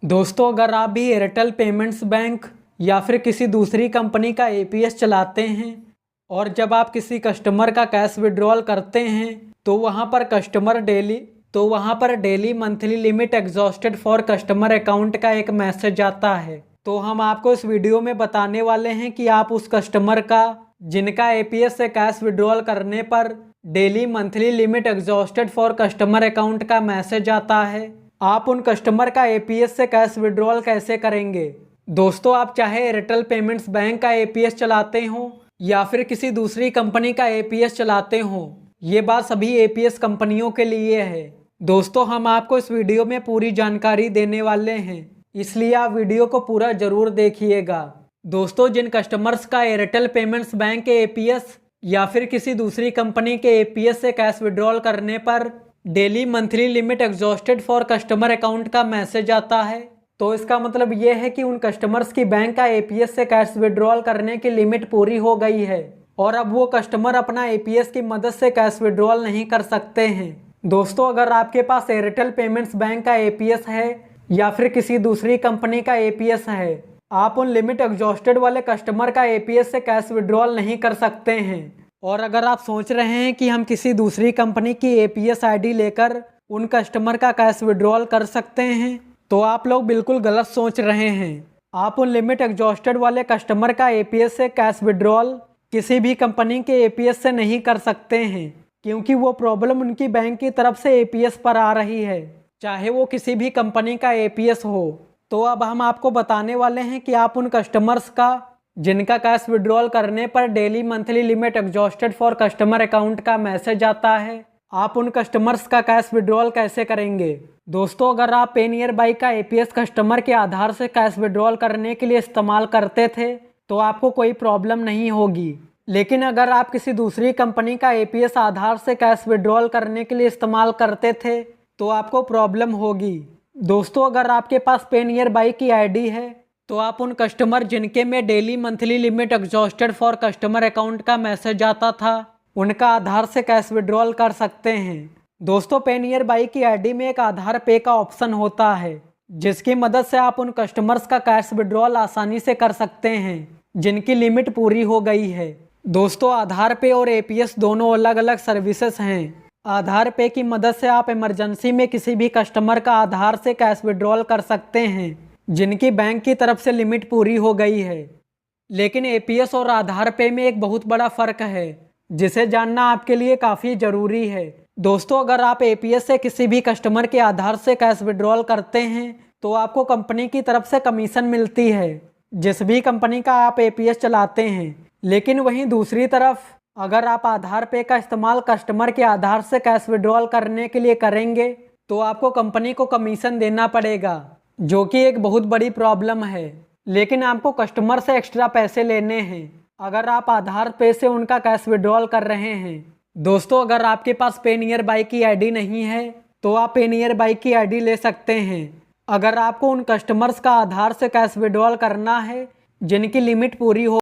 दोस्तों, अगर आप भी एयरटेल पेमेंट्स बैंक या फिर किसी दूसरी कंपनी का एपीएस चलाते हैं और जब आप किसी कस्टमर का कैश विड्रॉल करते हैं तो वहां पर daily monthly limit exhausted for customer account का एक मैसेज आता है। तो हम आपको इस वीडियो में बताने वाले हैं कि आप उस कस्टमर का जिनका एपीएस से कैश विड्रॉल करने पर daily monthly limit exhausted for customer account का मैसेज आता है, आप उन कस्टमर का एपीएस से कैश विड्रॉल कैसे करेंगे। दोस्तों, आप चाहे एयरटेल पेमेंट्स बैंक का एपीएस चलाते हो या फिर किसी दूसरी कंपनी का एपीएस चलाते हो, ये बात सभी एपीएस कंपनियों के लिए है। दोस्तों, हम आपको इस वीडियो में पूरी जानकारी देने वाले हैं, इसलिए आप वीडियो को पूरा जरूर देखिएगा। दोस्तों, जिन कस्टमर्स का एयरटेल पेमेंट्स बैंक के एपीएस या फिर किसी दूसरी कंपनी के एपीएस से कैश विड्रॉल करने पर daily monthly limit exhausted for customer account का मैसेज आता है, तो इसका मतलब ये है कि उन कस्टमर्स की बैंक का एपीएस से कैश विड्रॉल करने की लिमिट पूरी हो गई है और अब वो कस्टमर अपना एपीएस की मदद से कैश विड्रॉल नहीं कर सकते हैं। दोस्तों, अगर आपके पास एयरटेल पेमेंट्स बैंक का एपीएस है या फिर किसी दूसरी कंपनी का एपीएस है, आप उन लिमिट एग्जॉस्टेड वाले कस्टमर का एपीएस से कैश विड्रॉल नहीं कर सकते हैं। और अगर आप सोच रहे हैं कि हम किसी दूसरी कंपनी की एपीएस आईडी लेकर उन कस्टमर का कैश विड्रॉल कर सकते हैं, तो आप लोग बिल्कुल गलत सोच रहे हैं। आप उन लिमिट एग्जॉस्टेड वाले कस्टमर का एपीएस से कैश विड्रॉल किसी भी कंपनी के एपीएस से नहीं कर सकते हैं, क्योंकि वो प्रॉब्लम उनकी बैंक की तरफ से एपीएस पर आ रही है, चाहे वो किसी भी कंपनी का एपीएस हो। तो अब हम आपको बताने वाले हैं कि आप उन कस्टमर्स का जिनका कैश विड्रॉल करने पर daily monthly limit exhausted for customer account का मैसेज आता है, आप उन कस्टमर्स का कैश विड्रॉल कैसे करेंगे। दोस्तों, अगर आप पेनियर बाई का एपीएस कस्टमर के आधार से कैश विड्रॉल करने के लिए इस्तेमाल करते थे तो आपको कोई प्रॉब्लम नहीं होगी, लेकिन अगर आप किसी दूसरी कंपनी का एपीएस आधार से कैश विड्रॉल करने के लिए इस्तेमाल करते थे तो आपको प्रॉब्लम होगी। दोस्तों, अगर आपके पास पेनियर बाई की आईडी है तो आप उन कस्टमर जिनके में daily monthly limit exhausted for customer account का मैसेज आता था, उनका आधार से कैश विड्रॉल कर सकते हैं। दोस्तों, पेनियर बाई की आईडी में एक आधार पे का ऑप्शन होता है, जिसकी मदद से आप उन कस्टमर्स का कैश विड्रॉल आसानी से कर सकते हैं जिनकी लिमिट पूरी हो गई है। दोस्तों, आधार पे और एपीएस दोनों अलग अलग सर्विसेज हैं। आधार पे की मदद से आप इमरजेंसी में किसी भी कस्टमर का आधार से कैश विड्रॉल कर सकते हैं जिनकी बैंक की तरफ से लिमिट पूरी हो गई है, लेकिन एपीएस और आधार पे में एक बहुत बड़ा फ़र्क है जिसे जानना आपके लिए काफ़ी ज़रूरी है। दोस्तों, अगर आप एपीएस से किसी भी कस्टमर के आधार से कैश विड्रॉल करते हैं तो आपको कंपनी की तरफ से कमीशन मिलती है जिस भी कंपनी का आप एपीएस चलाते हैं, लेकिन वहीं दूसरी तरफ अगर आप आधार पे का इस्तेमाल कस्टमर के आधार से कैश विड्रॉल करने के लिए करेंगे तो आपको कंपनी को कमीशन देना पड़ेगा, जो कि एक बहुत बड़ी प्रॉब्लम है। लेकिन आपको कस्टमर से एक्स्ट्रा पैसे लेने हैं अगर आप आधार पे से उनका कैश विड्रॉल कर रहे हैं। दोस्तों, अगर आपके पास पेनियर बाई की आईडी नहीं है तो आप पेनियर बाई की आईडी ले सकते हैं। अगर आपको उन कस्टमर्स का आधार से कैश विड्रॉल करना है जिनकी लिमिट पूरी हो